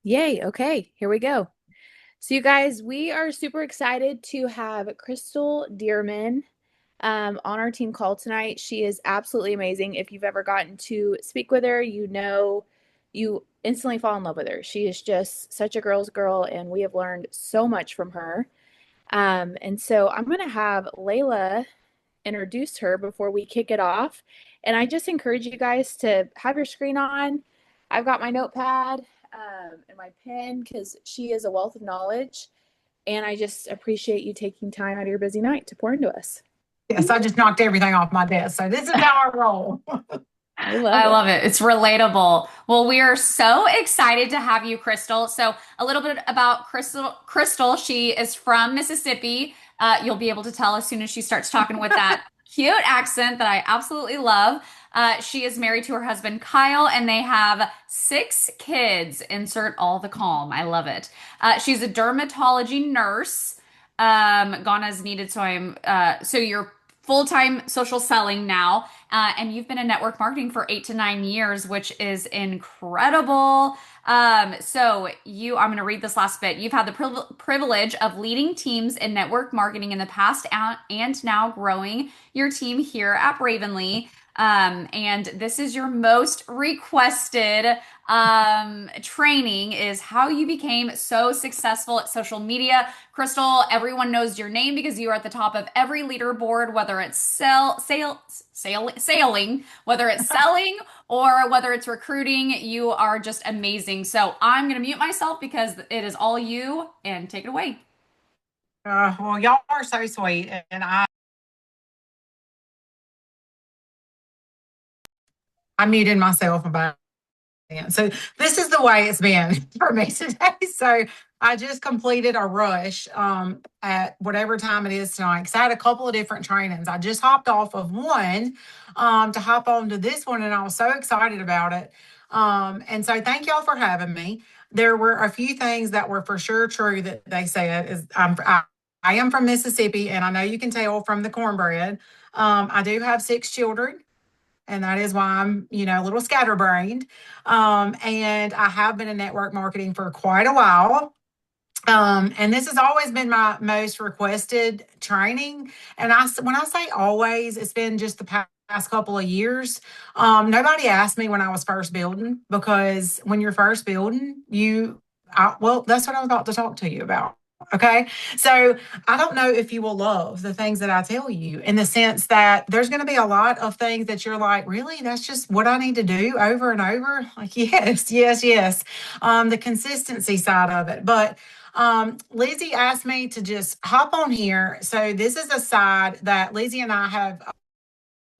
Yay. Okay, here we go. So, you guys, we are super excited to have Krystal Dearman on our team call tonight. She is absolutely amazing. If you've ever gotten to speak with her, you know you instantly fall in love with her. She is just such a girl's girl, and we have learned so much from her. And so I'm going to have Layla introduce her before we kick it off. And I just encourage you guys to have your screen on. I've got my notepad and my pen because she is a wealth of knowledge. And I just appreciate you taking time out of your busy night to pour into us. Yes, I just knocked everything off my desk. So this is how I roll. I love I it. love it. It's relatable. Well, we are so excited to have you, Krystal. So, a little bit about Krystal. Krystal, she is from Mississippi. You'll be able to tell as soon as she starts talking with that cute accent that I absolutely love. She is married to her husband, Kyle, and they have 6 kids. Insert all the calm. I love it. She's a dermatology nurse, gone as needed. So you're full-time social selling now, and you've been in network marketing for 8 to 9 years, which is incredible. I'm going to read this last bit. You've had the privilege of leading teams in network marketing in the past and now growing your team here at Bravenly. And this is your most requested training is how you became so successful at social media. Krystal, everyone knows your name because you are at the top of every leaderboard, whether it's sailing, whether it's selling or whether it's recruiting. You are just amazing. So I'm going to mute myself because it is all you and take it away. Well, y'all are so sweet, and I muted myself about it. So this is the way it's been for me today. So I just completed a rush at whatever time it is tonight because I had a couple of different trainings. I just hopped off of one to hop on to this one, and I was so excited about it. And so thank y'all for having me. There were a few things that were for sure true that they said is I am from Mississippi, and I know you can tell from the cornbread. I do have 6 children, and that is why I'm, a little scatterbrained. And I have been in network marketing for quite a while. And this has always been my most requested training. And when I say always, it's been just the past couple of years. Nobody asked me when I was first building because when you're first building, well, that's what I'm about to talk to you about. Okay. So I don't know if you will love the things that I tell you in the sense that there's going to be a lot of things that you're like, really, that's just what I need to do over and over. Like, yes, yes, yes. The consistency side of it. But Lizzie asked me to just hop on here. So this is a side that Lizzie and I have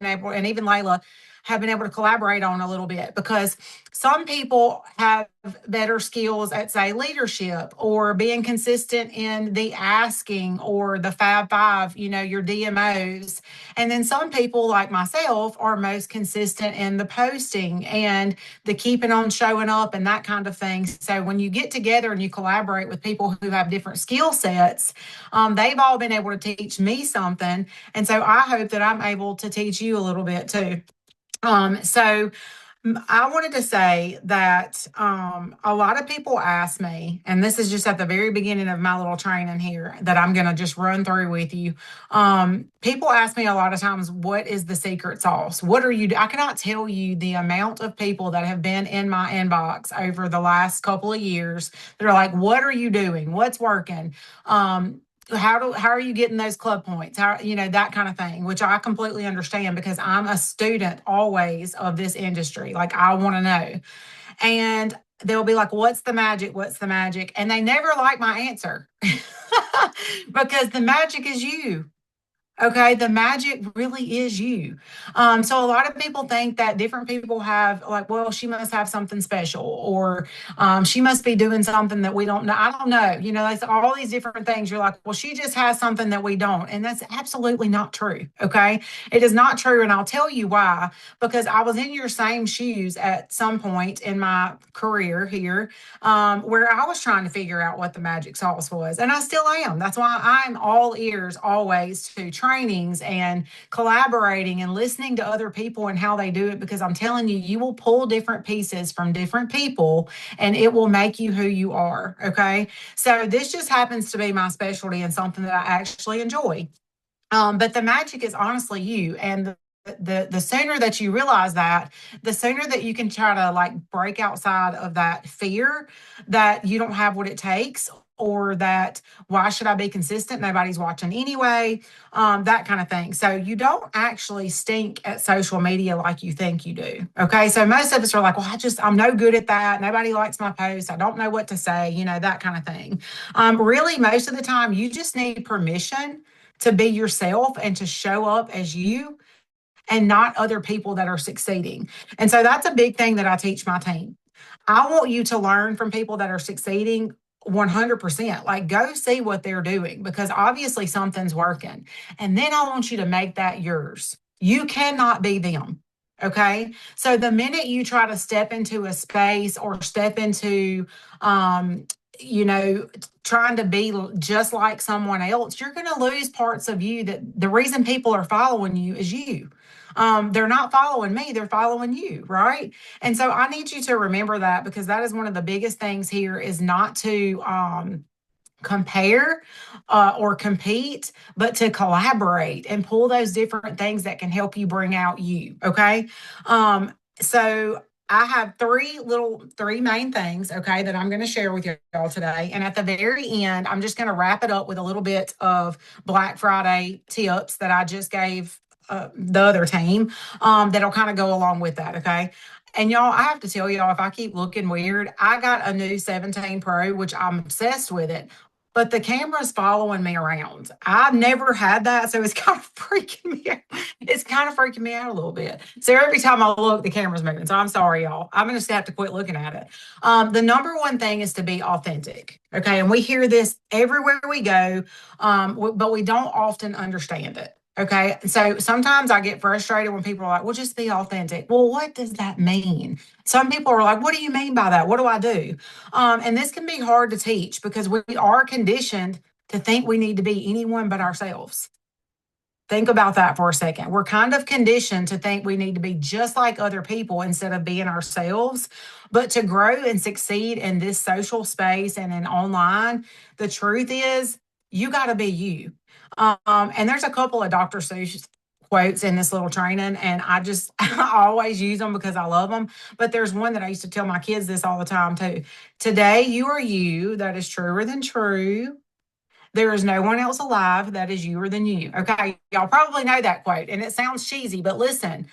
been able, and even Layla have been able to collaborate on a little bit because some people have better skills at, say, leadership or being consistent in the asking or the Fab Five, your DMOs. And then some people, like myself, are most consistent in the posting and the keeping on showing up and that kind of thing. So when you get together and you collaborate with people who have different skill sets, they've all been able to teach me something. And so I hope that I'm able to teach you a little bit too. So I wanted to say that a lot of people ask me, and this is just at the very beginning of my little training here that I'm going to just run through with you. People ask me a lot of times, what is the secret sauce? What are you? I cannot tell you the amount of people that have been in my inbox over the last couple of years that are like, what are you doing? What's working? How are you getting those club points, how, that kind of thing, which I completely understand because I'm a student always of this industry. Like, I want to know. And they'll be like, what's the magic, and they never like my answer because the magic is you. Okay, the magic really is you. So a lot of people think that different people have, like, well, she must have something special, or she must be doing something that we don't know. I don't know. Like all these different things. You're like, well, she just has something that we don't, and that's absolutely not true. Okay, it is not true, and I'll tell you why. Because I was in your same shoes at some point in my career here, where I was trying to figure out what the magic sauce was, and I still am. That's why I'm all ears always to trainings and collaborating and listening to other people and how they do it, because I'm telling you, you will pull different pieces from different people and it will make you who you are. Okay. So this just happens to be my specialty and something that I actually enjoy. But the magic is honestly you. And the sooner that you realize that, the sooner that you can try to like break outside of that fear that you don't have what it takes, or that why should I be consistent? Nobody's watching anyway, that kind of thing. So you don't actually stink at social media like you think you do. Okay. So most of us are like, well, I'm no good at that. Nobody likes my posts. I don't know what to say, that kind of thing. Really, most of the time, you just need permission to be yourself and to show up as you and not other people that are succeeding. And so that's a big thing that I teach my team. I want you to learn from people that are succeeding 100%. Like, go see what they're doing, because obviously something's working. And then I want you to make that yours. You cannot be them. Okay. So the minute you try to step into a space or step into, you know, trying to be just like someone else, you're going to lose parts of you. That the reason people are following you is you. They're not following me, they're following you, right? And so I need you to remember that, because that is one of the biggest things here, is not to compare or compete, but to collaborate and pull those different things that can help you bring out you. Okay. So I have three main things, okay, that I'm going to share with y'all today. And at the very end, I'm just going to wrap it up with a little bit of Black Friday tips that I just gave the other team, that'll kind of go along with that. Okay. And y'all, I have to tell y'all, if I keep looking weird, I got a new 17 Pro, which I'm obsessed with it, but the camera's following me around. I've never had that, so it's kind of freaking me out. It's kind of freaking me out a little bit. So every time I look, the camera's moving. So I'm sorry, y'all. I'm going to have to quit looking at it. The number one thing is to be authentic. Okay. And we hear this everywhere we go, but we don't often understand it. Okay. So sometimes I get frustrated when people are like, well, just be authentic. Well, what does that mean? Some people are like, what do you mean by that? What do I do? And this can be hard to teach, because we are conditioned to think we need to be anyone but ourselves. Think about that for a second. We're kind of conditioned to think we need to be just like other people instead of being ourselves. But to grow and succeed in this social space and in online, the truth is you got to be you. And there's a couple of Dr. Seuss quotes in this little training, and I always use them because I love them. But there's one that I used to tell my kids this all the time too. Today you are you. That is truer than true. There is no one else alive that is youer than you. Okay. Y'all probably know that quote, and it sounds cheesy, but listen,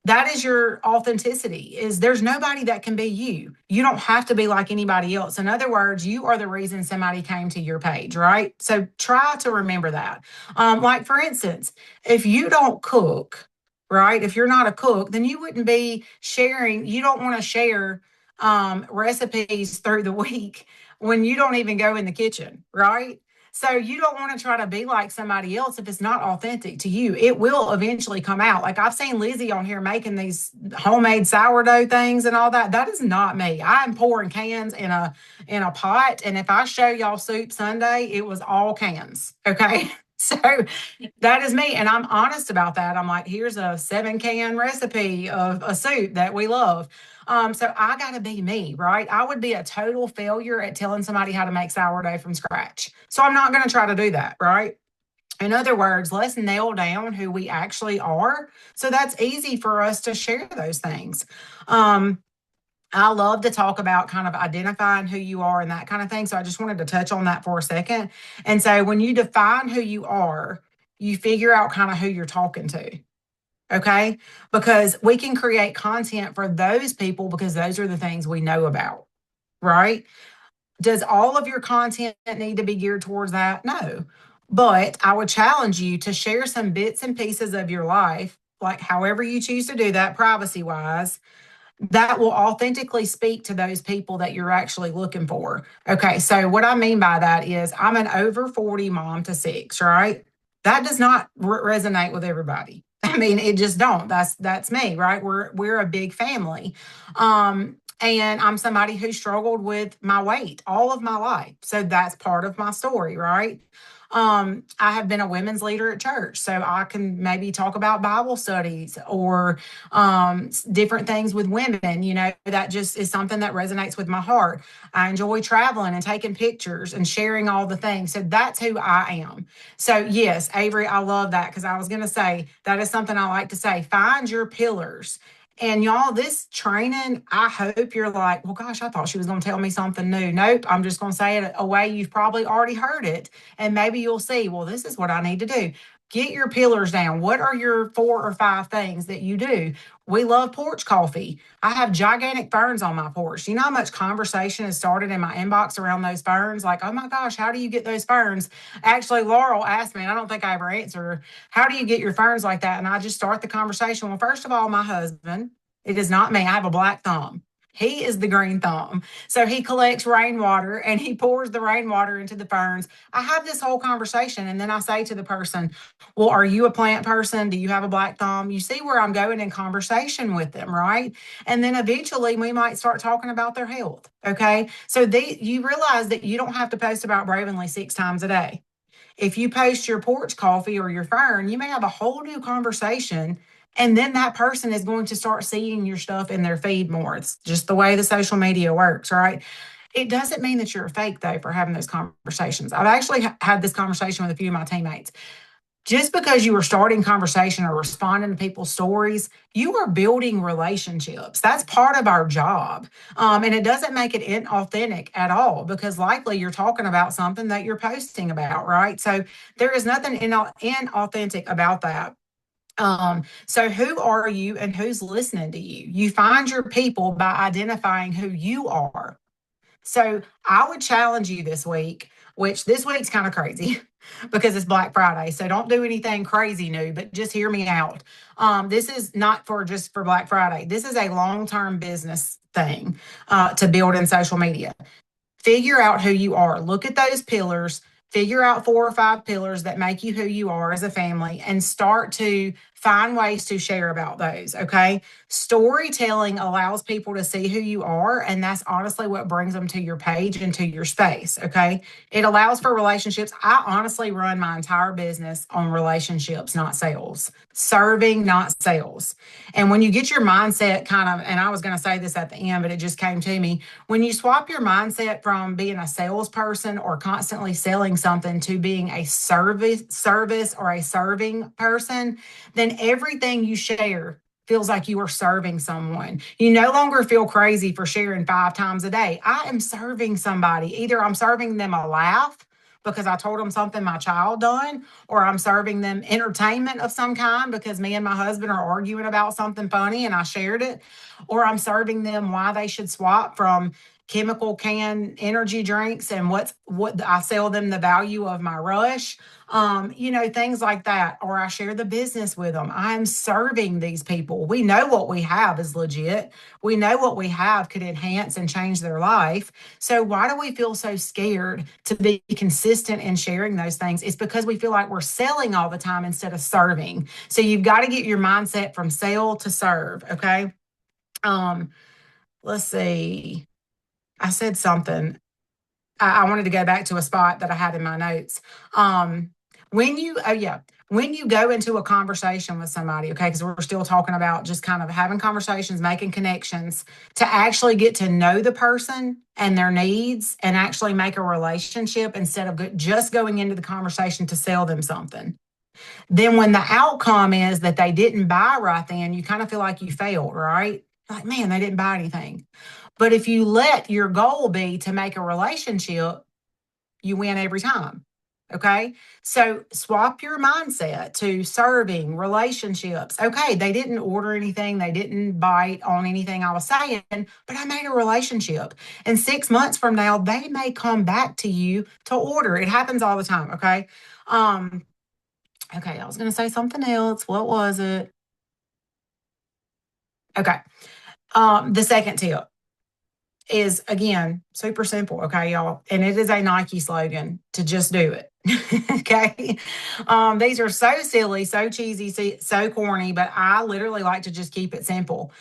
that is your authenticity. Is there's nobody that can be you. You don't have to be like anybody else. In other words, you are the reason somebody came to your page, right? So try to remember that. Like for instance, if you don't cook, right? If you're not a cook, then you wouldn't be sharing. You don't want to share recipes through the week when you don't even go in the kitchen, right? So you don't want to try to be like somebody else if it's not authentic to you. It will eventually come out. Like I've seen Lizzie on here making these homemade sourdough things and all that. That is not me. I'm pouring cans in a pot, and if I show y'all Soup Sunday, it was all cans. Okay. So that is me, and I'm honest about that. I'm like, here's a 7-can recipe of a soup that we love. So I got to be me, right? I would be a total failure at telling somebody how to make sourdough from scratch. So I'm not going to try to do that, right? In other words, let's nail down who we actually are. So that's easy for us to share those things. I love to talk about kind of identifying who you are and that kind of thing. So I just wanted to touch on that for a second. And so when you define who you are, you figure out kind of who you're talking to. Okay. Because we can create content for those people because those are the things we know about. Right. Does all of your content need to be geared towards that? No. But I would challenge you to share some bits and pieces of your life, like however you choose to do that, privacy wise, that will authentically speak to those people that you're actually looking for. Okay, so what I mean by that is I'm an over 40 mom to 6, right? That does not resonate with everybody. I mean, it just don't. That's me, right? We're a big family. And I'm somebody who struggled with my weight all of my life. So that's part of my story, right? I have been a women's leader at church, so I can maybe talk about Bible studies or different things with women. That just is something that resonates with my heart. I enjoy traveling and taking pictures and sharing all the things. So that's who I am. So, yes, Avery, I love that because I was going to say that is something I like to say. Find your pillars. And y'all, this training, I hope you're like, well, gosh, I thought she was going to tell me something new. Nope, I'm just going to say it a way you've probably already heard it. And maybe you'll see, well, this is what I need to do. Get your pillars down. What are your 4 or 5 things that you do? We love porch coffee. I have gigantic ferns on my porch. You know how much conversation has started in my inbox around those ferns? Like, oh my gosh, how do you get those ferns? Actually, Laurel asked me, and I don't think I ever answered her, how do you get your ferns like that? And I just start the conversation. Well, first of all, my husband, it is not me. I have a black thumb. He is the green thumb. So he collects rainwater and he pours the rainwater into the ferns. I have this whole conversation and then I say to the person, well, are you a plant person? Do you have a black thumb? You see where I'm going in conversation with them, right? And then eventually we might start talking about their health. Okay. So you realize that you don't have to post about Bravenly 6 times a day. If you post your porch coffee or your fern, you may have a whole new conversation. And then that person is going to start seeing your stuff in their feed more. It's just the way the social media works, right? It doesn't mean that you're a fake, though, for having those conversations. I've actually had this conversation with a few of my teammates. Just because you are starting conversation or responding to people's stories, you are building relationships. That's part of our job. And it doesn't make it inauthentic at all because likely you're talking about something that you're posting about, right? So there is nothing inauthentic about that. So who are you and who's listening to you? You find your people by identifying who you are. So I would challenge you this week, which this week's kind of crazy because it's Black Friday. So don't do anything crazy new, but just hear me out. This is not for just for Black Friday. This is a long-term business thing to build in social media. Figure out who you are. Look at those pillars. Figure out 4 or 5 pillars that make you who you are as a family and start to find ways to share about those. Okay. Storytelling allows people to see who you are. And that's honestly what brings them to your page and to your space. Okay. It allows for relationships. I honestly run my entire business on relationships, not sales, serving, not sales. And when you get your mindset kind of, and I was going to say this at the end, but it just came to me. When you swap your mindset from being a salesperson or constantly selling something to being a service or a serving person, then everything you share feels like you are serving someone. You no longer feel crazy for sharing 5 times a day. I am serving somebody. Either I'm serving them a laugh because I told them something my child done, or I'm serving them entertainment of some kind because me and my husband are arguing about something funny and I shared it, or I'm serving them why they should swap from chemical can energy drinks and what I sell them the value of my rush, things like that, or I share the business with them. I'm serving these people. We know what we have is legit. We know what we have could enhance and change their life. So why do we feel so scared to be consistent in sharing those things? It's because we feel like we're selling all the time instead of serving. So you've got to get your mindset from sell to serve. Okay. Let's see. I said something. I wanted to go back to a spot that I had in my notes. When you go into a conversation with somebody, okay, because we're still talking about just kind of having conversations, making connections to actually get to know the person and their needs and actually make a relationship instead of just going into the conversation to sell them something. Then when the outcome is that they didn't buy right then, you kind of feel like you failed, right? Like, man, they didn't buy anything. But if you let your goal be to make a relationship, you win every time. Okay. So swap your mindset to serving relationships. Okay. They didn't order anything. They didn't bite on anything I was saying, but I made a relationship. And 6 months from now, they may come back to you to order. It happens all the time. Okay. Okay. I was going to say something else. What was it? Okay. The second tip is again super simple, okay, y'all, and it is a Nike slogan to just do it. Okay. These are so silly, so cheesy, so corny, but I literally like to just keep it simple.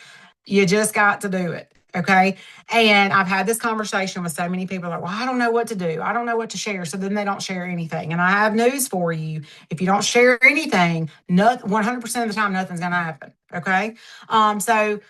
You just got to do it. Okay. And I've had this conversation with so many people like, well, I don't know what to do. I don't know what to share. So then they don't share anything. And I have news for you. If you don't share anything, 100% of the time, nothing's going to happen. Okay. So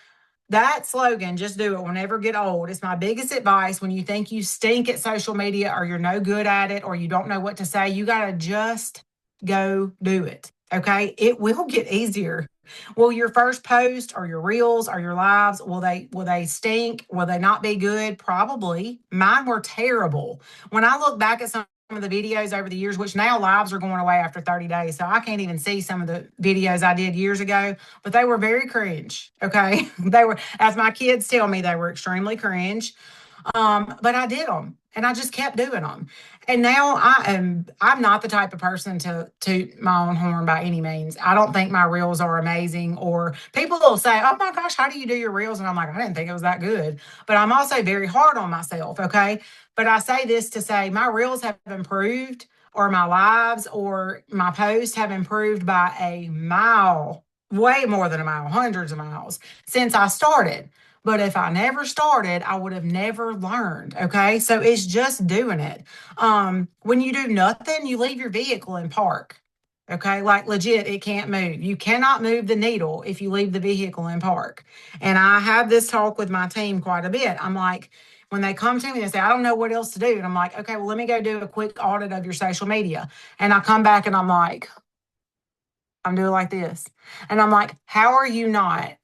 that slogan, just do it, will never get old. It's my biggest advice. When you think you stink at social media or you're no good at it or you don't know what to say, you got to just go do it. Okay. It will get easier. Will your first post or your reels or your lives, will they stink? Will they not be good? Probably. Mine were terrible. When I look back at some of the videos over the years, which now lives are going away after 30 days. So I can't even see some of the videos I did years ago, but they were very cringe. Okay. They were, as my kids tell me, they were extremely cringe. But I did them and I just kept doing them. And now I'm not the type of person to toot my own horn by any means. I don't think my reels are amazing, or people will say, oh my gosh, how do you do your reels? And I'm like, I didn't think it was that good. But I'm also very hard on myself. Okay. But I say this to say my reels have improved, or my lives or my posts have improved by a mile, way more than a mile, hundreds of miles since I started. But if I never started, I would have never learned. Okay. So it's just doing it. When you do nothing, you leave your vehicle in park. Okay. Like legit, it can't move. You cannot move the needle if you leave the vehicle in park. And I have this talk with my team quite a bit. I'm like, when they come to me, they say, I don't know what else to do. And I'm like, okay, well, let me go do a quick audit of your social media. And I come back and I'm like, I'm doing like this. And I'm like, how are you not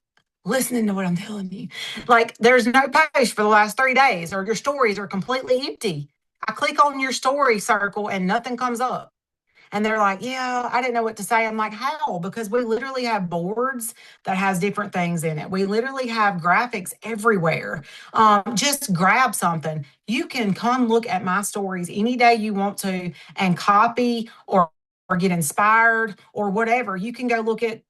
listening to what I'm telling you? Like, there's no post for the last 3 days, or your stories are completely empty. I click on your story circle and nothing comes up. And they're like, yeah, I didn't know what to say. I'm like, how? Because we literally have boards that has different things in it. We literally have graphics everywhere. Just grab something. You can come look at my stories any day you want to and copy or get inspired or whatever. You can go look at,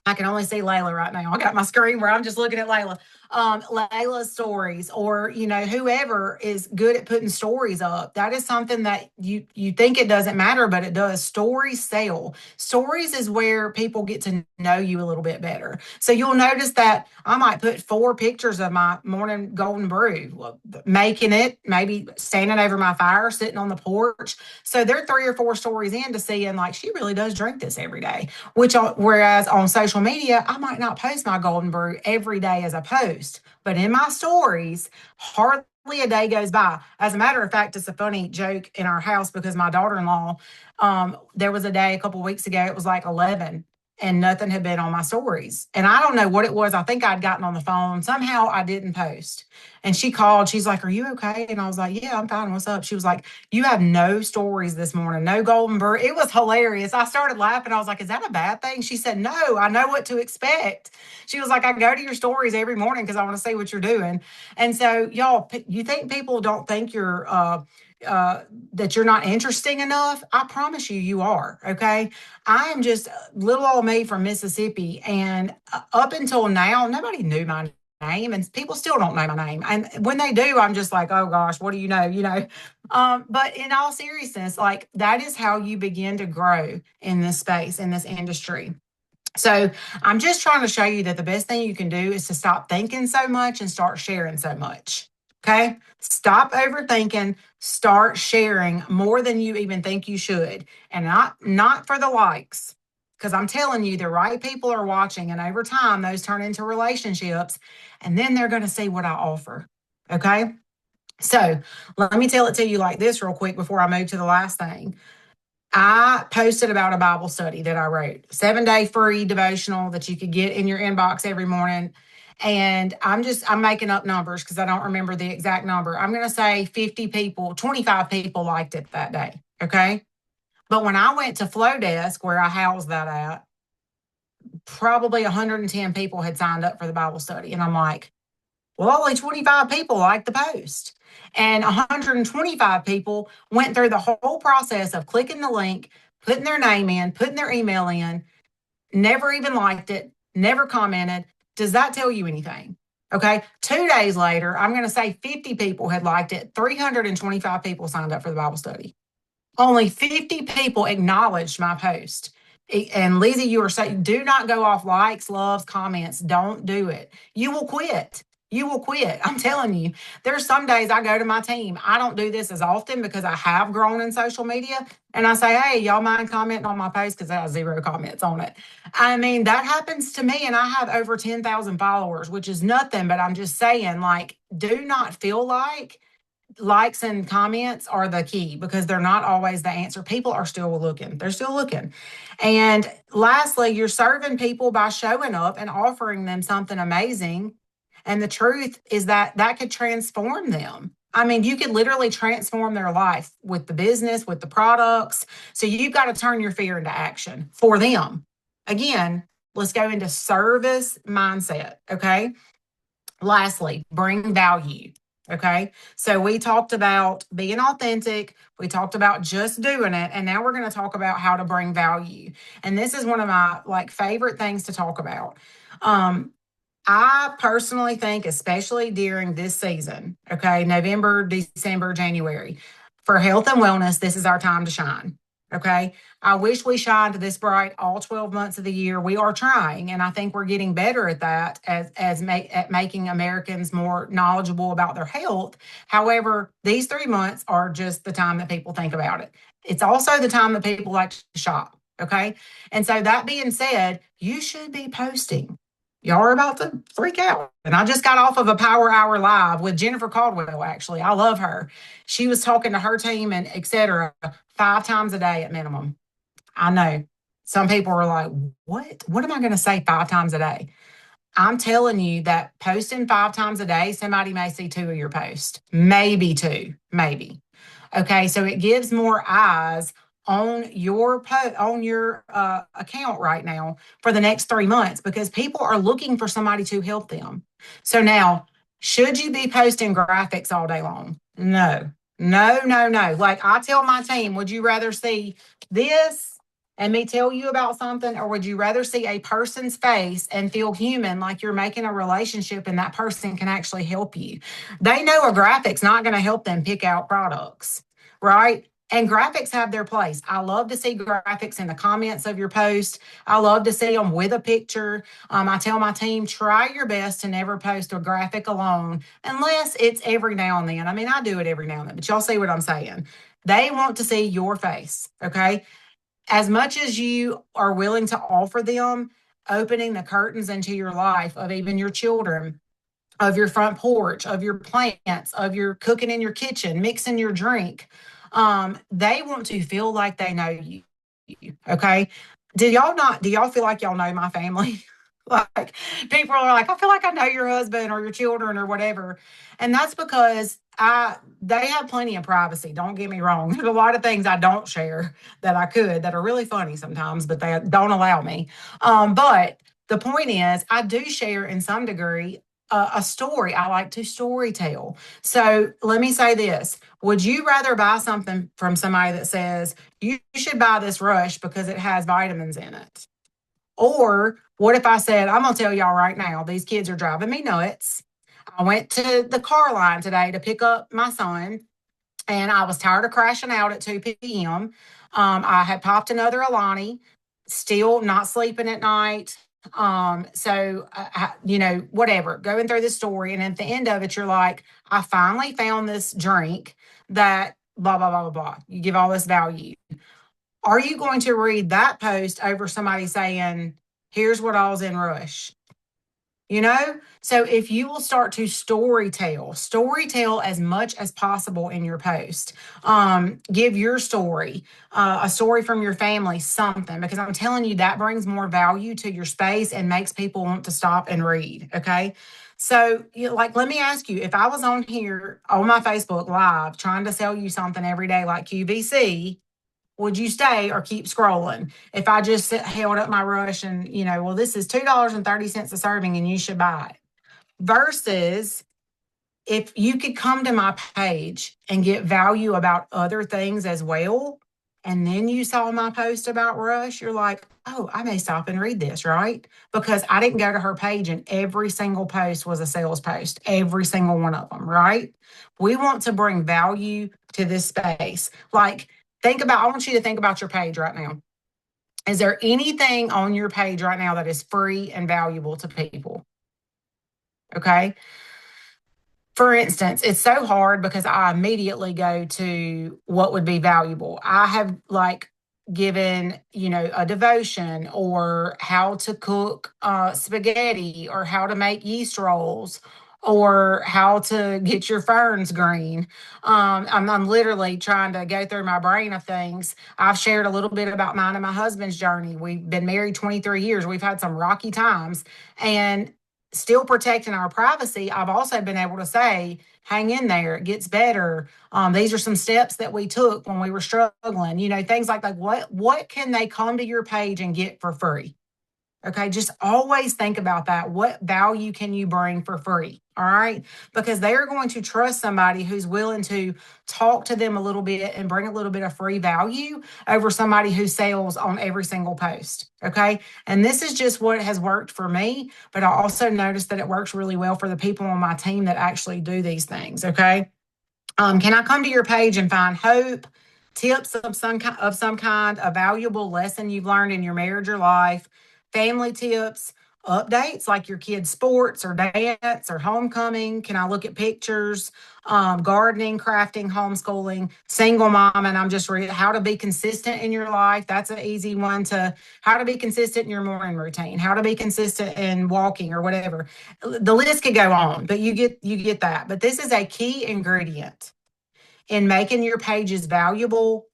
I can only see Layla right now. I got my screen where I'm just looking at Layla. Layla's stories, or whoever is good at putting stories up. That is something that you think it doesn't matter, but it does. Stories sell. Stories is where people get to know you a little bit better. So you'll notice that I might put 4 pictures of my morning golden brew, making it, maybe standing over my fire, sitting on the porch. So they're 3 or 4 stories in to seeing like she really does drink this every day. Whereas on social media, I might not post my golden brew every day as a post, but in my stories, hardly a day goes by. As a matter of fact, it's a funny joke in our house because my daughter-in-law, there was a day a couple of weeks ago, it was like 11 and nothing had been on my stories. And I don't know what it was. I think I'd gotten on the phone. Somehow I didn't post. And she called. She's like, are you okay? And I was like, yeah, I'm fine. What's up? She was like, you have no stories this morning, no golden bird. It was hilarious. I started laughing. I was like, is that a bad thing? She said, no, I know what to expect. She was like, I go to your stories every morning because I want to see what you're doing. And so, y'all, you think people don't think that you're not interesting enough? I promise you, you are. Okay. I am just little old me from Mississippi. And up until now, nobody knew my name, and people still don't know my name. And when they do, I'm just like, oh gosh, what do you know? But in all seriousness, like that is how you begin to grow in this space, in this industry. So I'm just trying to show you that the best thing you can do is to stop thinking so much and start sharing so much. Okay. Stop overthinking, start sharing more than you even think you should. And not for the likes. Because I'm telling you, the right people are watching, and over time, those turn into relationships, and then they're going to see what I offer. Okay. So let me tell it to you like this real quick before I move to the last thing. I posted about a Bible study that I wrote, 7-day free devotional that you could get in your inbox every morning. And I'm making up numbers because I don't remember the exact number. I'm going to say 50 people, 25 people liked it that day. Okay. But when I went to Flow Desk, where I housed that at, probably 110 people had signed up for the Bible study. And I'm like, well, only 25 people liked the post. And 125 people went through the whole process of clicking the link, putting their name in, putting their email in, never even liked it, never commented. Does that tell you anything? Okay. 2 days later, I'm going to say 50 people had liked it. 325 people signed up for the Bible study. Only 50 people acknowledged my post. And Lizzie, you were saying, do not go off likes, loves, comments. Don't do it. You will quit. You will quit. I'm telling you. There's some days I go to my team. I don't do this as often because I have grown in social media. And I say, hey, y'all mind commenting on my post because I have 0 comments on it. I mean, that happens to me. And I have over 10,000 followers, which is nothing. But I'm just saying, like, do not feel like likes and comments are the key because they're not always the answer. People are still looking. They're still looking. And lastly, you're serving people by showing up and offering them something amazing. And the truth is that that could transform them. I mean, you could literally transform their life with the business, with the products. So you've got to turn your fear into action for them. Again, let's go into service mindset. Okay. Lastly, bring value. Okay. So we talked about being authentic. We talked about just doing it. And now we're going to talk about how to bring value. And this is one of my like favorite things to talk about. I personally think, especially during this season, okay, November, December, January, for health and wellness, this is our time to shine. Okay. I wish we shined this bright all 12 months of the year. We are trying, and I think we're getting better at that at making Americans more knowledgeable about their health. However, these 3 months are just the time that people think about it. It's also the time that people like to shop. Okay. And so that being said, you should be posting. Y'all are about to freak out. And I just got off of a Power Hour live with Jennifer Caldwell, actually. I love her. She was talking to her team and et cetera 5 times a day at minimum. I know some people are like, what? What am I going to say 5 times a day? I'm telling you that posting 5 times a day, somebody may see 2 of your posts, maybe 2, maybe. Okay, so it gives more eyes on your account right now for the next 3 months because people are looking for somebody to help them. So now, should you be posting graphics all day long? No, no, no, no. Like I tell my team, would you rather see this and me tell you about something, or would you rather see a person's face and feel human, like you're making a relationship and that person can actually help you? They know a graphic's not going to help them pick out products, right? And graphics have their place. I love to see graphics in the comments of your post. I love to see them with a picture. I tell my team, try your best to never post a graphic alone unless it's every now and then. I mean, I do it every now and then, but y'all see what I'm saying. They want to see your face, okay? As much as you are willing to offer them opening the curtains into your life of even your children, of your front porch, of your plants, of your cooking in your kitchen, mixing your drink. They want to feel like they know you. Okay. Do y'all feel like y'all know my family? Like people are like, I feel like I know your husband or your children or whatever. And that's because they have plenty of privacy. Don't get me wrong. There's a lot of things I don't share that I could that are really funny sometimes, but they don't allow me. But the point is, I do share in some degree a story. I like to story tell. So let me say this. Would you rather buy something from somebody that says, you should buy this Rush because it has vitamins in it? Or what if I said, I'm going to tell y'all right now, these kids are driving me nuts. I went to the car line today to pick up my son, and I was tired of crashing out at 2 p.m. I had popped another Alani, still not sleeping at night. Whatever, going through the story. And at the end of it, you're like, I finally found this drink that blah, blah, blah, blah, blah. You give all this value. Are you going to read that post over somebody saying, here's what all's in Rush? You know, so if you will start to story tell as much as possible in your post. Give your story, a story from your family, something, because I'm telling you that brings more value to your space and makes people want to stop and read. Okay. So like, let me ask you, if I was on here on my Facebook live trying to sell you something every day like QVC, would you stay or keep scrolling? If I just held up my Rush and, well, this is $2.30 a serving and you should buy it. Versus if you could come to my page and get value about other things as well, and then you saw my post about Rush, you're like, oh, I may stop and read this, right? Because I didn't go to her page and every single post was a sales post, every single one of them, right? We want to bring value to this space. Like, I want you to think about your page right now. Is there anything on your page right now that is free and valuable to people? Okay. For instance, it's so hard because I immediately go to what would be valuable. I have like given, a devotion or how to cook spaghetti or how to make yeast rolls or how to get your ferns green. I'm literally trying to go through my brain of things. I've shared a little bit about mine and my husband's journey. We've been married 23 years. We've had some rocky times. And still protecting our privacy, I've also been able to say, hang in there, it gets better. These are some steps that we took when we were struggling, things like that. What can they come to your page and get for free? Okay, just always think about that. What value can you bring for free? All right, because they are going to trust somebody who's willing to talk to them a little bit and bring a little bit of free value over somebody who sells on every single post. Okay, and this is just what has worked for me, but I also noticed that it works really well for the people on my team that actually do these things. Okay, can I come to your page and find hope, tips of some kind, a valuable lesson you've learned in your marriage or life, family tips, updates like your kids' sports or dance or homecoming? Can I look at pictures, gardening, crafting, homeschooling, single mom? And I'm just reading how to be consistent in your life. That's an easy one to how to be consistent in your morning routine, how to be consistent in walking or whatever. The list could go on, but you get that. But this is a key ingredient in making your pages valuable,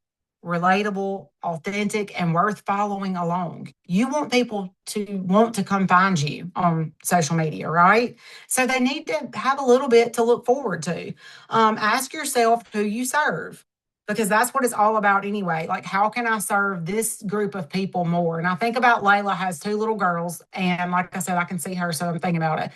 relatable, authentic, and worth following along. You want people to want to come find you on social media, right? So they need to have a little bit to look forward to. Ask yourself who you serve, because that's what it's all about anyway. Like, how can I serve this group of people more? And I think about Layla has two little girls, and like I said, I can see her, so I'm thinking about it.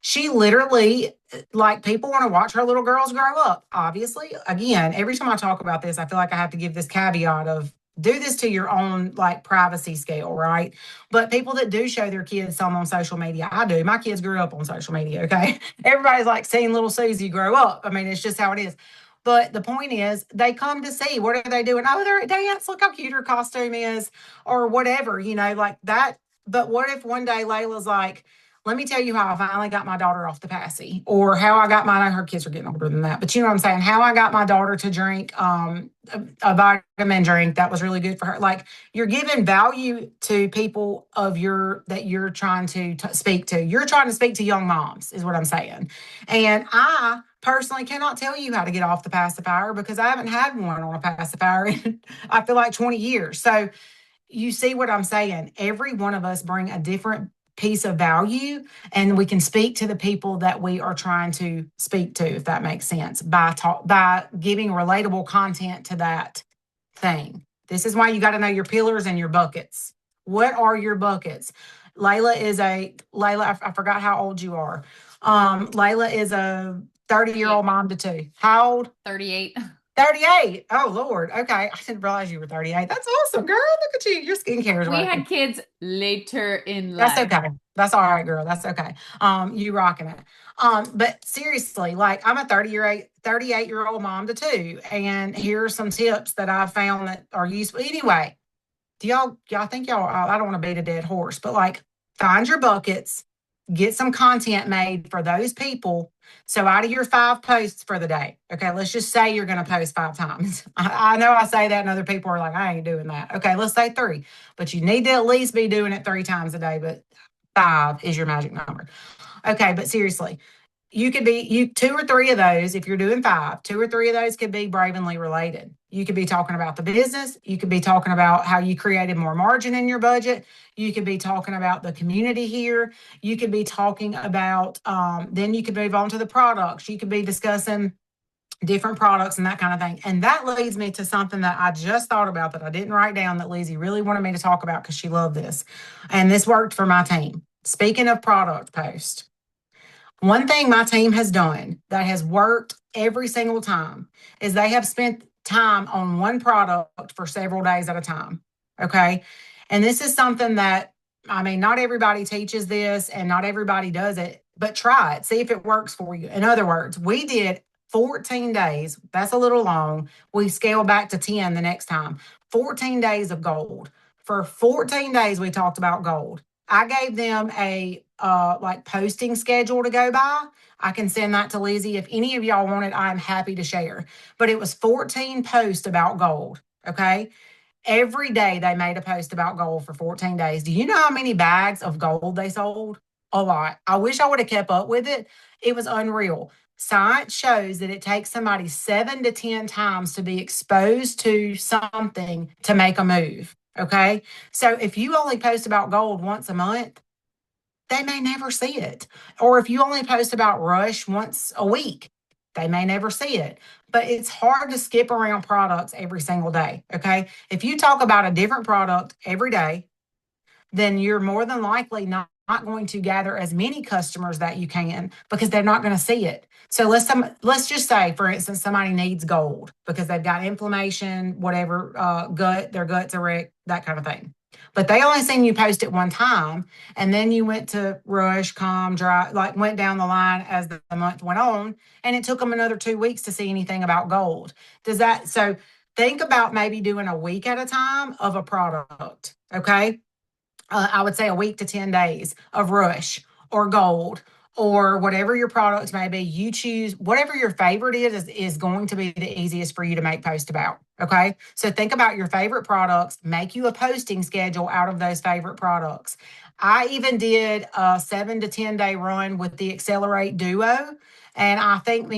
She literally, like, people want to watch her little girls grow up. Obviously, again, every time I talk about this, I feel like I have to give this caveat of do this to your own like privacy scale, right? But people that do show their kids some on social media, I do. My kids grew up on social media. Okay, everybody's like seeing little Susie grow up. I mean, it's just how it is. But the point is, they come to see what are they doing? Oh, they're at dance. Look how cute her costume is, or whatever, like that. But what if one day Layla's like, let me tell you how I finally got my daughter off the passy, or how I got mine. Her kids are getting older than that, but you know what I'm saying? How I got my daughter to drink a vitamin drink that was really good for her. Like, you're giving value to people of that you're trying to speak to. You're trying to speak to young moms, is what I'm saying. And I personally cannot tell you how to get off the pacifier because I haven't had one on a pacifier in I feel like 20 years. So you see what I'm saying? Every one of us bring a different piece of value, and we can speak to the people that we are trying to speak to, if that makes sense, by giving relatable content to that thing. This is why you got to know your pillars and your buckets. What are your buckets? Layla, I forgot how old you are. Layla is a 30-year-old mom to two. How old? 38. 38. Oh, Lord. Okay. I didn't realize you were 38. That's awesome, girl. Look at you. Your skincare is We working. had kids later in That's life. okay. That's all right, girl. That's okay. You rocking it. But seriously, like, I'm a 38-year-old mom to two. And here are some tips that I found that are useful. Anyway, do y'all think I don't want to beat a dead horse, but like, find your buckets, get some content made for those people. So out of your 5 posts for the day, okay, let's just say you're going to post 5 times. I know I say that and other people are like, I ain't doing that. Okay, let's say 3, but you need to at least be doing it 3 times a day, but 5 is your magic number. Okay, but seriously, you could be 2 or 3 of those. If you're doing 5, 2 or 3 of those could be Bravenly related. You could be talking about the business. You could be talking about how you created more margin in your budget. You could be talking about the community here. You could be talking about, then you could move on to the products. You could be discussing different products and that kind of thing. And that leads me to something that I just thought about that I didn't write down that Lizzie really wanted me to talk about because she loved this. And this worked for my team. Speaking of product post, one thing my team has done that has worked every single time is they have spent time on one product for several days at a time. Okay. And this is something that, I mean, not everybody teaches this and not everybody does it, but try it. See if it works for you. In other words, we did 14 days. That's a little long. We scaled back to 10 the next time. 14 days of gold. For 14 days, we talked about gold. I gave them a like posting schedule to go by. I can send that to Lizzie. If any of y'all want it, I'm happy to share. But it was 14 posts about gold. Okay. Every day they made a post about gold for 14 days. Do you know how many bags of gold they sold? A lot. I wish I would have kept up with it. It was unreal. Science shows that it takes somebody 7 to 10 times to be exposed to something to make a move. Okay. So if you only post about gold once a month, they may never see it. Or if you only post about Rush once a week, they may never see it. But it's hard to skip around products every single day. Okay. If you talk about a different product every day, then you're more than likely not going to gather as many customers that you can because they're not going to see it. So let's just say, for instance, somebody needs gold because they've got inflammation, whatever, their gut's a wreck, that kind of thing. But they only seen you post it one time, and then you went to Rush, Calm, Dry, like went down the line as the month went on, and it took them another 2 weeks to see anything about gold. Does that so? Think about maybe doing a week at a time of a product. Okay, I would say a week to 10 days of Rush or Gold or whatever your product may be. You choose whatever your favorite is going to be the easiest for you to make post about. Okay. So think about your favorite products, make you a posting schedule out of those favorite products. I even did a 7 to 10 day run with the Accelerate Duo. And I think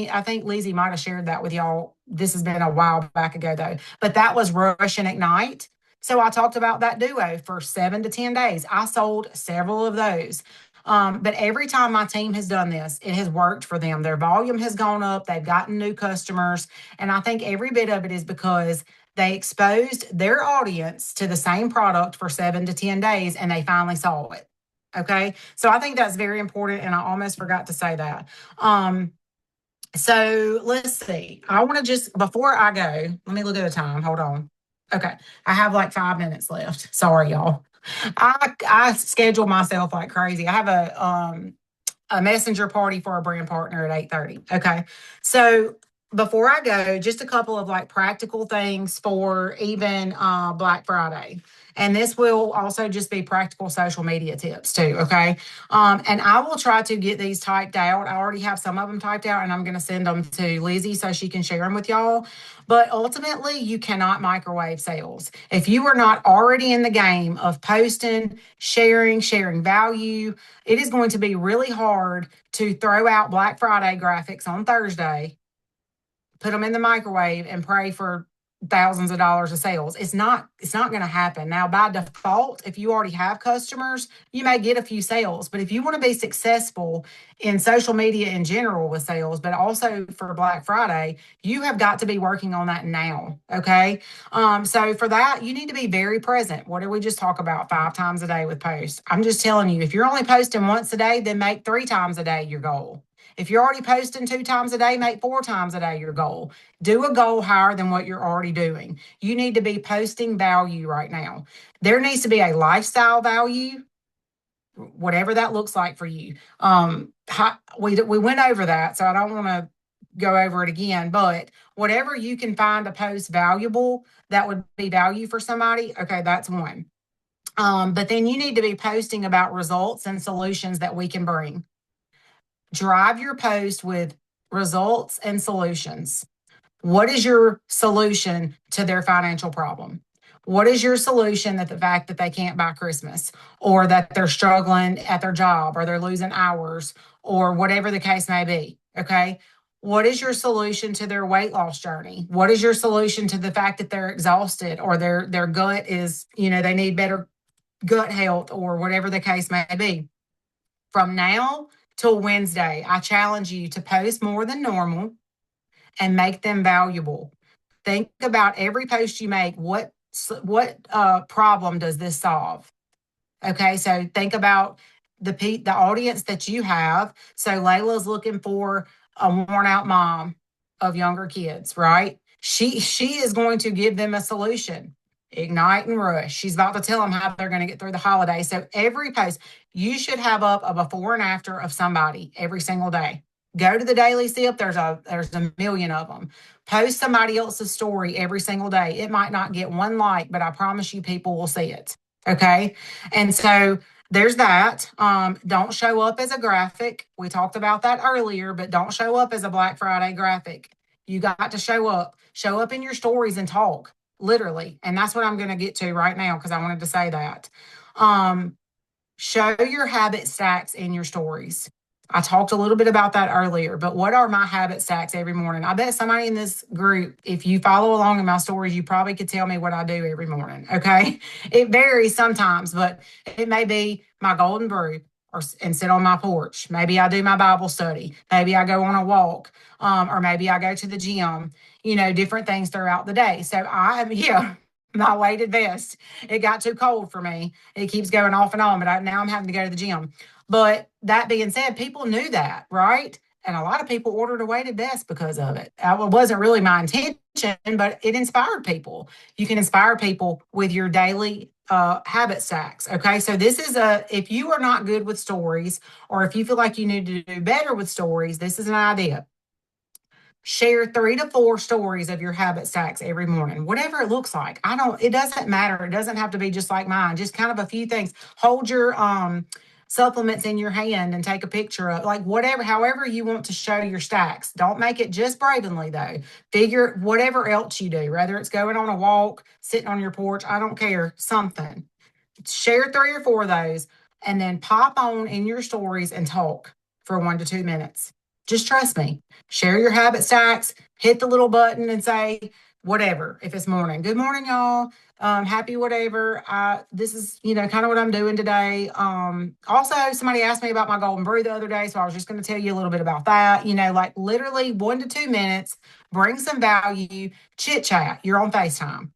Lizzie might have shared that with y'all. This has been a while back ago though, but that was Rush and Ignite. So I talked about that duo for 7 to 10 days. I sold several of those. But every time my team has done this, it has worked for them. Their volume has gone up. They've gotten new customers. And I think every bit of it is because they exposed their audience to the same product for 7 to 10 days and they finally saw it. Okay. So I think that's very important. And I almost forgot to say that. So let's see. I want to just, before I go, let me look at the time. Hold on. Okay. I have like 5 minutes left. Sorry, y'all. I schedule myself like crazy. I have a messenger party for a brand partner at 8:30. Okay. So before I go, just a couple of like practical things for even Black Friday. And this will also just be practical social media tips too. Okay. And I will try to get these typed out. I already have some of them typed out and I'm going to send them to Lizzie so she can share them with y'all. But ultimately, you cannot microwave sales. If you are not already in the game of posting, sharing value, it is going to be really hard to throw out Black Friday graphics on Thursday, put them in the microwave, and pray for thousands of dollars of sales. It's not going to happen. Now, by default, if you already have customers, you may get a few sales. But if you want to be successful in social media in general with sales, but also for Black Friday, you have got to be working on that now. Okay. So for that, you need to be very present. What did we just talk about? 5 times a day with posts. I'm just telling you, if you're only posting once a day, then make 3 times a day your goal. If you're already posting 2 times a day, make 4 times a day your goal. Do a goal higher than what you're already doing. You need to be posting value right now. There needs to be a lifestyle value, whatever that looks like for you. We went over that, so I don't want to go over it again, but whatever you can find to post valuable, that would be value for somebody. Okay, that's one. But then you need to be posting about results and solutions that we can bring. Drive your post with results and solutions. What is your solution to their financial problem? What is your solution that the fact that they can't buy Christmas or that they're struggling at their job or they're losing hours or whatever the case may be? Okay. What is your solution to their weight loss journey? What is your solution to the fact that they're exhausted or their gut is, they need better gut health or whatever the case may be? From now till Wednesday, I challenge you to post more than normal and make them valuable. Think about every post you make. What problem does this solve? Okay, so think about the audience that you have. So Layla's looking for a worn out mom of younger kids, right? She is going to give them a solution. Ignite and Rush. She's about to tell them how they're going to get through the holidays. So every post, you should have up a before and after of somebody every single day. Go to the Daily Sip. There's a million of them. Post somebody else's story every single day. It might not get one like, but I promise you people will see it. Okay. And so there's that. Don't show up as a graphic. We talked about that earlier, but don't show up as a Black Friday graphic. You got to show up. Show up in your stories and talk, literally. And that's what I'm going to get to right now because I wanted to say that. Um, Show your habit stacks in your stories. I talked a little bit about that earlier, but what are my habit stacks every morning? I bet somebody in this group, if you follow along in my stories, you probably could tell me what I do every morning. Okay. It varies sometimes, but it may be my golden brew and sit on my porch. Maybe I do my Bible study. Maybe I go on a walk, or maybe I go to the gym, different things throughout the day. So yeah, my weighted vest. It got too cold for me. It keeps going off and on, but now I'm having to go to the gym. But that being said, people knew that, right? And a lot of people ordered a weighted vest because of it. It wasn't really my intention, but it inspired people. You can inspire people with your daily habit stacks. Okay. So if you are not good with stories, or if you feel like you need to do better with stories, this is an idea. Share 3 to 4 stories of your habit stacks every morning, whatever it looks like. It doesn't matter. It doesn't have to be just like mine, just kind of a few things. Hold your supplements in your hand and take a picture of, like, whatever, however you want to show your stacks. Don't make it just Bravenly though. Figure whatever else you do, whether it's going on a walk, sitting on your porch, I don't care, something. Share 3 or 4 of those and then pop on in your stories and talk for 1 to 2 minutes. Just trust me. Share your habit stacks, hit the little button and say whatever. If it's morning, good morning, y'all. Happy whatever. This is, kind of what I'm doing today. Also, somebody asked me about my golden brew the other day, so I was just going to tell you a little bit about that. Like literally 1 to 2 minutes, bring some value, chit chat. You're on FaceTime.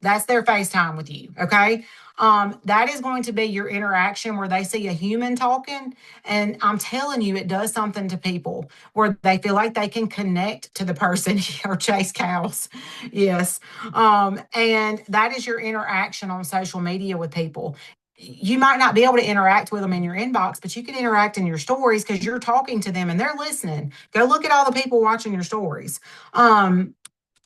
That's their FaceTime with you. Okay. That is going to be your interaction where they see a human talking. And I'm telling you, it does something to people where they feel like they can connect to the person or chase cows. Yes. And that is your interaction on social media with people. You might not be able to interact with them in your inbox, but you can interact in your stories because you're talking to them and they're listening. Go look at all the people watching your stories.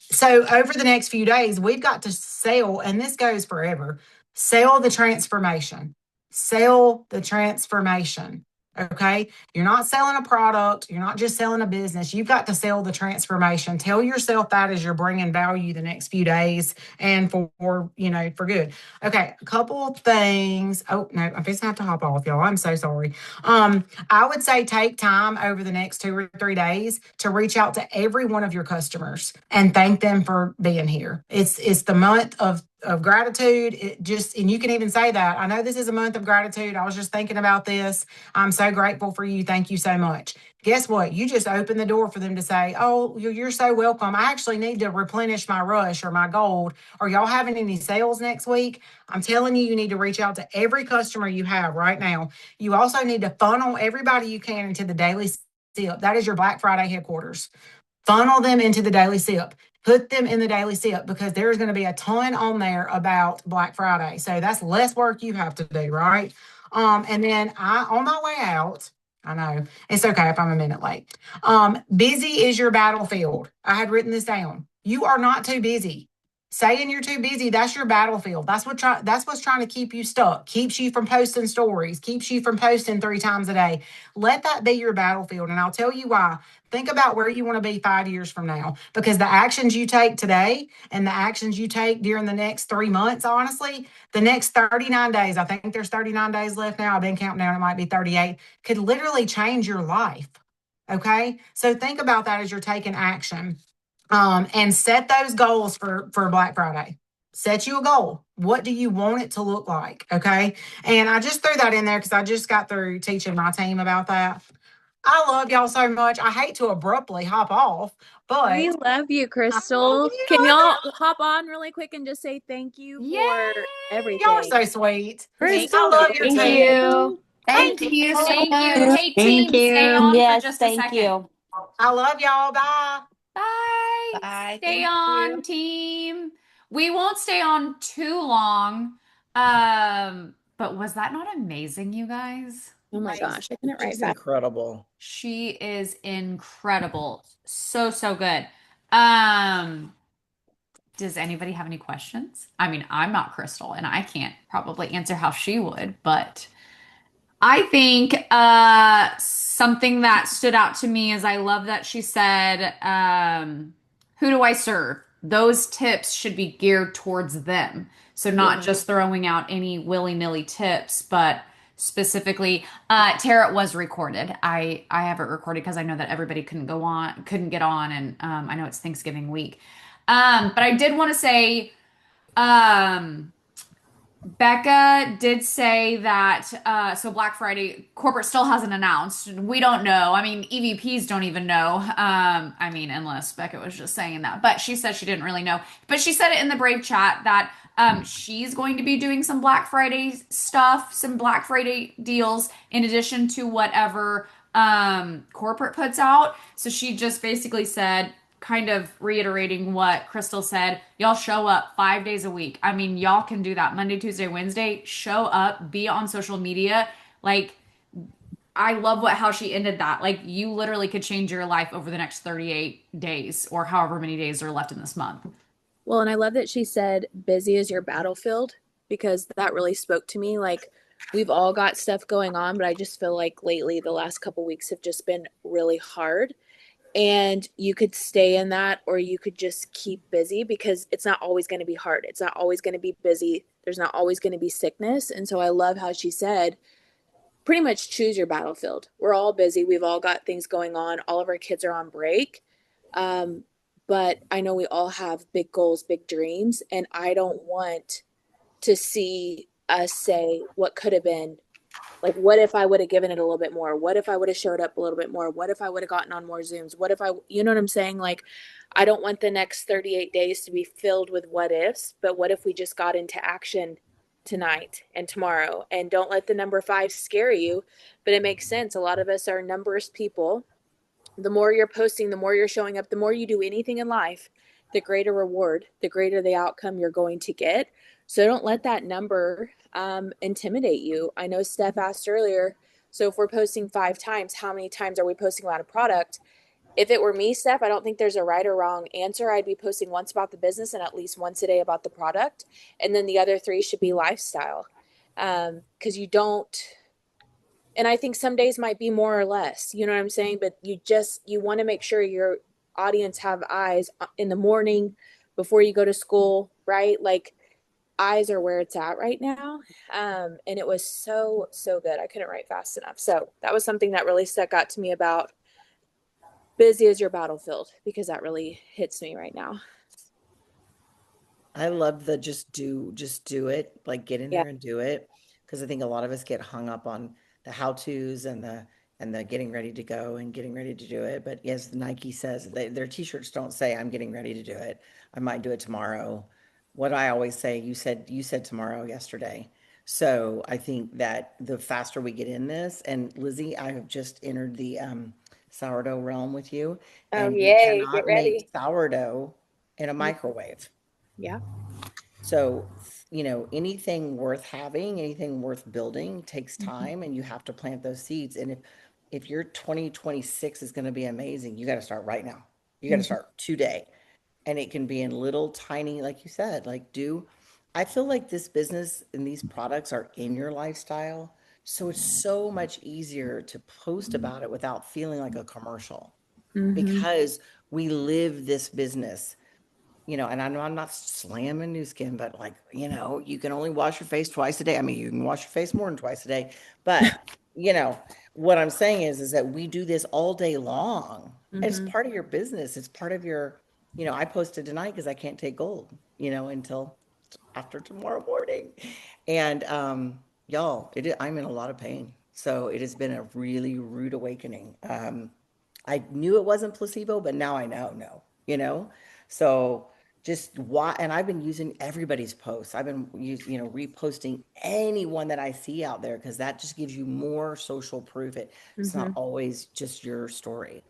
So over the next few days, we've got to sell, and this goes forever. Sell the transformation. Sell the transformation. Okay. You're not selling a product. You're not just selling a business. You've got to sell the transformation. Tell yourself that as you're bringing value the next few days and for good. Okay. A couple of things. Oh, no, I'm just going to have to hop off, y'all. I'm so sorry. I would say take time over the next 2 or 3 days to reach out to every one of your customers and thank them for being here. It's the month of gratitude. And you can even say that. I know this is a month of gratitude. I was just thinking about this. I'm so grateful for you. Thank you so much. Guess what? You just open the door for them to say, oh, you're so welcome. I actually need to replenish my rush or my gold. Are y'all having any sales next week? I'm telling you, you need to reach out to every customer you have right now. You also need to funnel everybody you can into the daily sip. That is your Black Friday headquarters. Funnel them into the daily sip. Put them in the daily sip because there's going to be a ton on there about Black Friday. So that's less work you have to do, right? And then on my way out, I know it's okay if I'm a minute late. Busy is your battlefield. I had written this down. You are not too busy. Saying you're too busy, that's your battlefield. That's what's trying to keep you stuck, keeps you from posting stories, keeps you from posting 3 times a day. Let that be your battlefield. And I'll tell you why. Think about where you want to be 5 years from now, because the actions you take today and the actions you take during the next 3 months, honestly, the next 39 days, I think there's 39 days left now. I've been counting down. It might be 38, could literally change your life. Okay. So think about that as you're taking action. And set those goals for Black Friday. Set you a goal. What do you want it to look like? Okay. And I just threw that in there because I just got through teaching my team about that. I love y'all so much. I hate to abruptly hop off, but We love you, I love Krystal. you. Can I y'all know. hop on really quick and just say thank you for Yay! Y'all are everything? so sweet. Thank I Krystal, love your thank team. you. Thank Thank you. you. So Thank you. much. Hey, Thank team, stay you. on for Yes, just a thank second. you. I love y'all. Bye. Bye. Bye. Stay Thank on, you. team. We won't stay on too long. But was that not amazing, you guys? Oh my Nice. gosh, I couldn't write She's fast. incredible. She is incredible. So, so good. Um, does anybody have any questions? I mean, I'm not Krystal and I can't probably answer how she would, but I think something that stood out to me is I love that she said, who do I serve? Those tips should be geared towards them. So not Yeah. just throwing out any willy-nilly tips, but specifically, Tara was recorded. I have it recorded because I know that everybody couldn't get on, and I know it's Thanksgiving week. But I did want to say, um, Becca did say that, so Black Friday, corporate still hasn't announced. We don't know. I mean, EVPs don't even know. I mean, unless Becca was just saying that. But she said she didn't really know. But she said it in the Brave chat that she's going to be doing some Black Friday stuff, some Black Friday deals, in addition to whatever corporate puts out. So she just basically said, kind of reiterating what Krystal said, y'all show up 5 days a week. I mean, y'all can do that Monday, Tuesday, Wednesday. Show up, be on social media. Like, I love how she ended that. Like, you literally could change your life over the next 38 days or however many days are left in this month. Well, and I love that she said busy is your battlefield because that really spoke to me. Like we've all got stuff going on, but I just feel like lately the last couple weeks have just been really hard. And you could stay in that or you could just keep busy because it's not always going to be hard. It's not always going to be busy. There's not always going to be sickness. And so I love how she said, pretty much choose your battlefield. We're all busy. We've all got things going on. All of our kids are on break. Um, but I know we all have big goals, big dreams. And I don't want to see us say what could have been. Like, what if I would have given it a little bit more? What if I would have showed up a little bit more? What if I would have gotten on more Zooms? What if I, you know what I'm saying? Like, I don't want the next 38 days to be filled with what ifs, but what if we just got into action tonight and tomorrow? And don't let the number five scare you, but it makes sense. A lot of us are numbers people. The more you're posting, the more you're showing up, the more you do anything in life, the greater reward, the greater the outcome you're going to get. So don't let that number intimidate you. I know Steph asked earlier, so if we're posting 5 times, how many times are we posting about a product? If it were me, Steph, I don't think there's a right or wrong answer. I'd be posting once about the business and at least once a day about the product. And then the other three should be lifestyle. Because you don't, and I think some days might be more or less, you know what I'm saying? But you want to make sure your audience have eyes in the morning before you go to school, right? Like eyes are where it's at right now. And it was so good. I couldn't write fast enough. So that was something that really stuck out to me about busy as your battlefield, because that really hits me right now. I love the just do it, like get in Yeah. there and do it. Because I think a lot of us get hung up on the how-tos and the getting ready to go and getting ready to do it. But yes, Nike says their t-shirts don't say I'm getting ready to do it. I might do it tomorrow. What I always say, you said tomorrow yesterday. So I think that the faster we get in this, and Lizzie, I have just entered the sourdough realm with you, Oh, and you yay. Get cannot make ready. sourdough in a Mm, microwave. yeah. So, anything worth having, anything worth building takes Mhm. time and you have to plant those seeds. And if your 2026 is going to be amazing, you got to start right now. You got to Mhm. start today. And it can be in little tiny, like you said, I feel like this business and these products are in your lifestyle. So it's so much easier to post about it without feeling like a commercial Mhm. because we live this business. And I know I'm not slamming new skin, but like, you can only wash your face twice a day. I mean, you can wash your face more than twice a day, but you know, what I'm saying is that we do this all day long. It's Mhm. part of your business. It's part of I posted tonight because I can't take gold, until after tomorrow morning. And y'all, I'm in a lot of pain. So it has been a really rude awakening. I knew it wasn't placebo, but now I know, you know? So just why, and I've been using everybody's posts. I've been reposting anyone that I see out there because that just gives you more social proof. It's not Mhm. always just your story.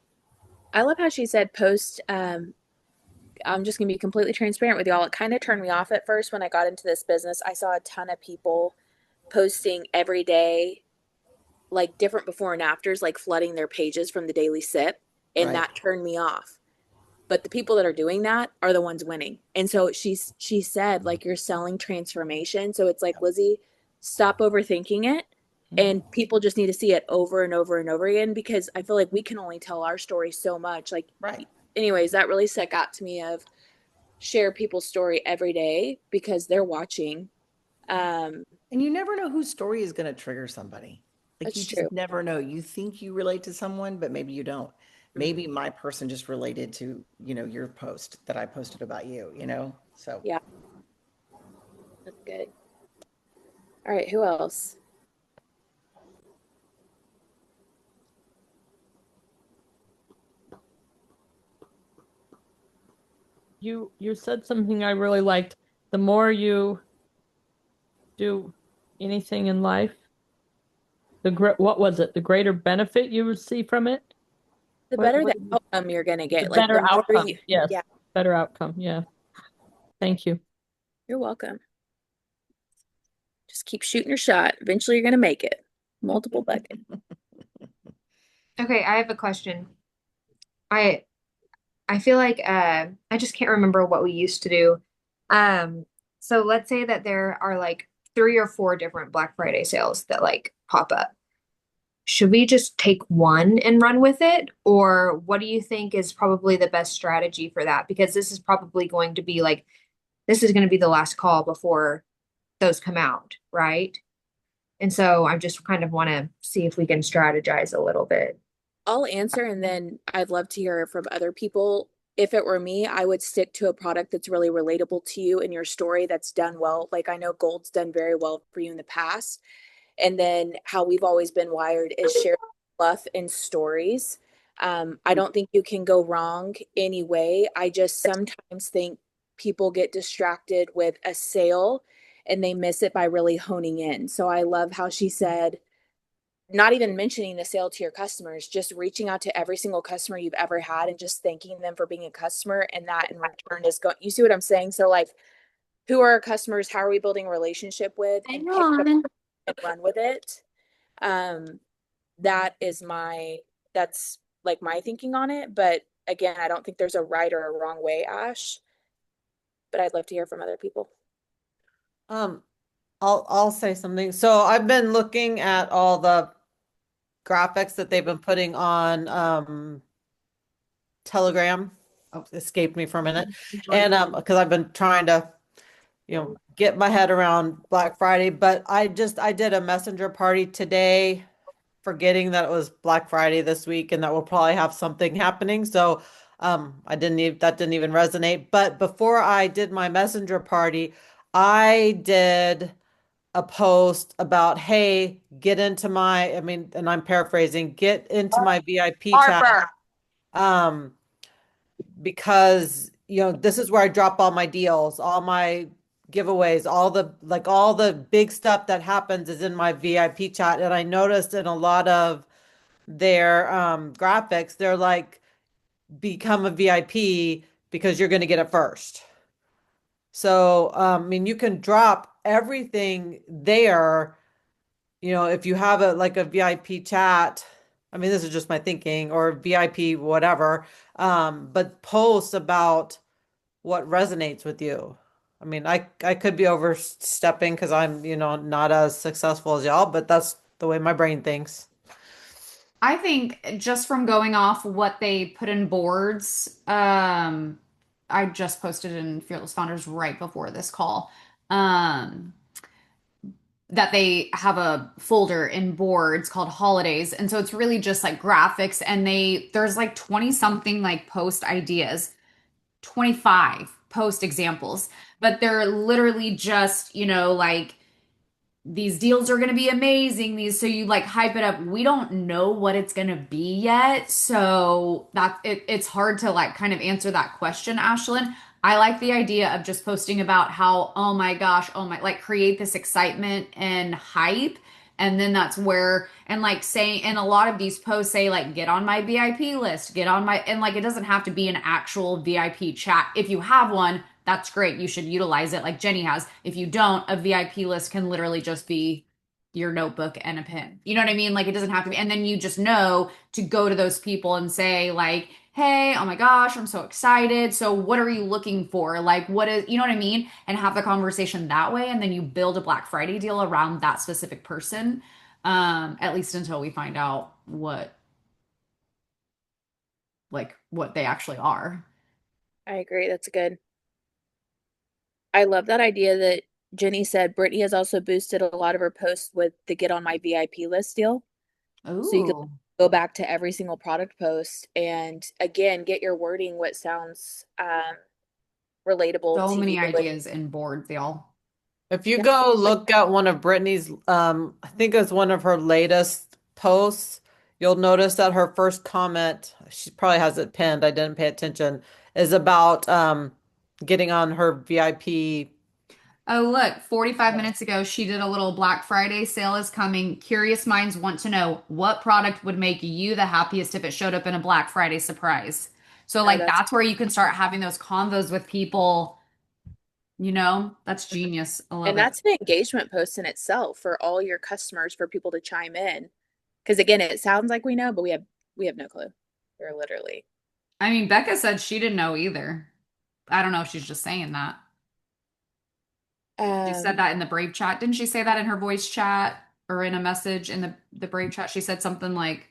I love how she said post. I'm just gonna be completely transparent with y'all. It kind of turned me off at first when I got into this business. I saw a ton of people posting every day, like different before and afters, like flooding their pages from the daily sip, and Right. that turned me off. But the people that are doing that are the ones winning. And so she said, like, you're selling transformation. So it's like, Lizzie, stop overthinking it And people just need to see it over and over and over again because I feel like we can only tell our story so much. Like, Right. anyways, that really stuck out to me of share people's story every day because they're watching. Um, And you never know whose story is going to trigger somebody. Like you that's just true. never know. You think you relate to someone, but maybe you don't. Mhm. Maybe my person just related to, your post that I posted about you. So Yeah, that's good. All right, who else? You said something I really liked. The more you do anything in life, what was it? The greater benefit you receive from it? The What better what the outcome you're gonna the get. Like the better more outcome. you, Yes. yeah, Better outcome. Yeah. Thank you. you're welcome. Just keep shooting your shot. Eventually, you're gonna make it. Multiple buckets. Okay, I have a question. I I feel like I just can't remember what we used to do. Um, so let's say that there are like 3 or 4 different Black Friday sales that like pop up. Should we just take one and run with it? Or what do you think is probably the best strategy for that? Because this is probably going to be like this is going to be the last call before those come out, right? And so I just kind of want to see if we can strategize a little bit. I'll answer and then I'd love to hear from other people. If it were me, I would stick to a product that's really relatable to you and your story that's done well. Like I know Gold's done very well for you in the past. And then how we've always been wired is share fluff and stories. I don't think you can go wrong anyway. I just sometimes think people get distracted with a sale and they miss it by really honing in. So I love how she said, not even mentioning the sale to your customers, just reaching out to every single customer you've ever had and just thanking them for being a customer. And that in return is going, you see what I'm saying? So, like, who are our customers? How are we building a relationship with and Hang pick it on. up and run with it? Um, that is my, that's like my thinking on it. But again, I don't think there's a right or a wrong way, Ash, but I'd love to hear from other people. Um, I'll say something. So I've been looking at all the graphics that they've been putting on Telegram. Oh, escaped me for a minute. And because I've been trying to, get my head around Black Friday, but I did a messenger party today, forgetting that it was Black Friday this week and that we'll probably have something happening. So I didn't even that didn't even resonate. But before I did my messenger party, I did a post about, hey, get into my, I mean, and I'm paraphrasing, get into my VIP chat. Harper. Um, because, this is where I drop all my deals, all my giveaways, all the big stuff that happens is in my VIP chat. And I noticed in a lot of their graphics, they're like, become a VIP because you're going to get it first. So, I mean, you can drop everything there. If you have a VIP chat, I mean, this is just my thinking, or VIP whatever, but post about what resonates with you. I mean, I could be overstepping because I'm, not as successful as y'all, but that's the way my brain thinks. I think just from going off what they put in boards, I just posted in Fearless Founders right before this call, um, that they have a folder in boards called holidays. And so it's really just like graphics and there's like 20 something like post ideas, 25 post examples, but they're literally just, like these deals are going to be amazing, these, so you like hype it up. We don't know what it's going to be yet, so it's hard to like kind of answer that question, Ashlyn. I like the idea of just posting about how, oh my gosh, oh my, like create this excitement and hype. And then that's where, and like saying, and a lot of these posts say like, get on my VIP list, get on my, and like, it doesn't have to be an actual VIP chat. If you have one, that's great. You should utilize it like Jenny has. If you don't, a VIP list can literally just be your notebook and a pen. You know what I mean? Like it doesn't have to be. And then you just know to go to those people and say like, hey, oh my gosh, I'm so excited. So what are you looking for? Like what is, you know what I mean? And have the conversation that way. And then you build a Black Friday deal around that specific person. at least until we find out what they actually are. I agree. That's good. I love that idea that Jenny said Brittany has also boosted a lot of her posts with the get on my VIP list deal. So you can Ooh, go back to every single product post and again get your wording what sounds relatable so to you. many ideas and boards, y'all. If you Yeah. go look at one of Brittany's, I think it's one of her latest posts, you'll notice that her first comment, she probably has it pinned, I didn't pay attention, is about getting on her VIP. Oh, look, 45 minutes ago, she did a little Black Friday sale is coming. Curious minds want to know what product would make you the happiest if it showed up in a Black Friday surprise. So, Oh, like, that's where you can start having those convos with people. That's genius. I love and it. that's an engagement post in itself for all your customers for people to chime in. Because again, it sounds like we know, but we have no clue. We're literally. I mean, Becca said she didn't know either. I don't know if she's just saying that. She said Um, that in the Brave chat. Didn't she say that in her voice chat or in a message in the Brave chat? She said something like,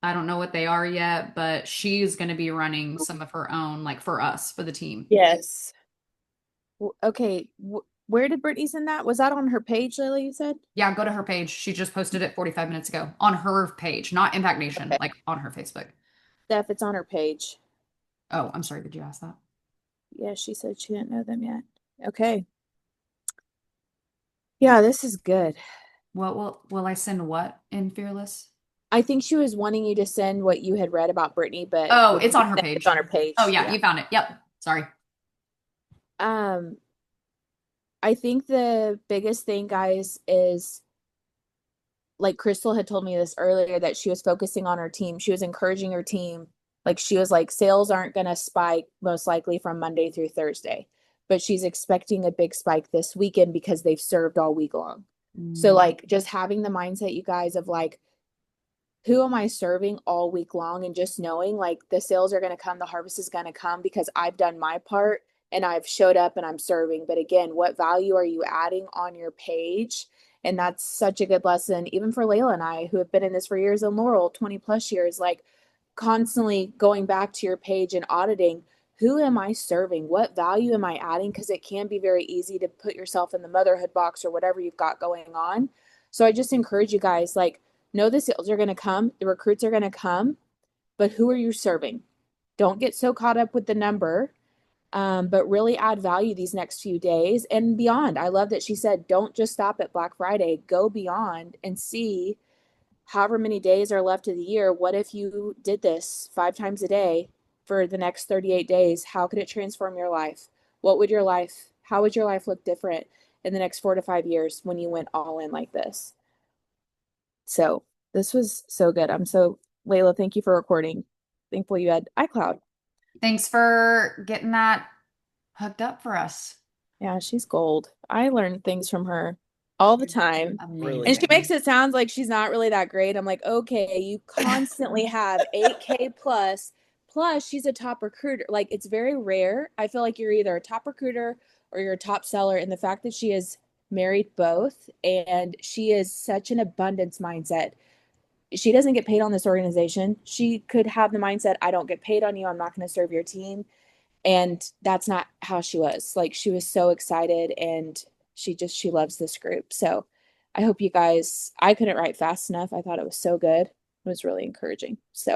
I don't know what they are yet, but she's going to be running some of her own, like for us, for the team. yes. Okay. Where did Brittany send that? Was that on her page, Lily, you said? Yeah, go to her page. She just posted it 45 minutes ago on her page, not Impact Nation, Okay. like on her Facebook. Steph, it's on her page. Oh, I'm sorry. Did you ask that? Yeah, she said she didn't know them yet. Okay. Yeah, this is good. What will I send what in Fearless? I think she was wanting you to send what you had read about Brittany, but Oh, if it's on her it's on page. her Oh page. yeah, Yeah. you found it. Yep. Sorry. Um, I think the biggest thing, guys, is like Krystal had told me this earlier that she was focusing on her team. She was encouraging her team. Like she was like, sales aren't going to spike most likely from Monday through Thursday, but she's expecting a big spike this weekend because they've served all week long. So Mm. like just having the mindset, you guys, of like, who am I serving all week long? And just knowing like the sales are going to come, the harvest is going to come because I've done my part and I've showed up and I'm serving. But again, what value are you adding on your page? And that's such a good lesson, even for Layla and I, who have been in this for years, and Laurel, 20 plus years, like constantly going back to your page and auditing, who am I serving? What value am I adding? Because it can be very easy to put yourself in the motherhood box or whatever you've got going on. So I just encourage you guys, like, know the sales are going to come, the recruits are going to come, but who are you serving? Don't get so caught up with the number, but really add value these next few days and beyond. I love that she said, don't just stop at Black Friday, go beyond and see however many days are left of the year. What if you did this 5 times a day for the next 38 days? How could it transform your life? How would your life look different in the next 4 to 5 years when you went all in like this? So this was so good. Layla, thank you for recording. Thankful you had iCloud. Thanks for getting that hooked up for us. Yeah, she's gold. I learn things from her all the time. Really And she Amazing. makes it sound like she's not really that great. I'm like, okay, you constantly have 8K plus she's a top recruiter. Like it's very rare. I feel like you're either a top recruiter or you're a top seller. And the fact that she has married both and she is such an abundance mindset. She doesn't get paid on this organization. She could have the mindset, I don't get paid on you. I'm not going to serve your team. And that's not how she was. Like she was so excited and she loves this group. So I hope you guys, I couldn't write fast enough. I thought it was so good. It was really encouraging. So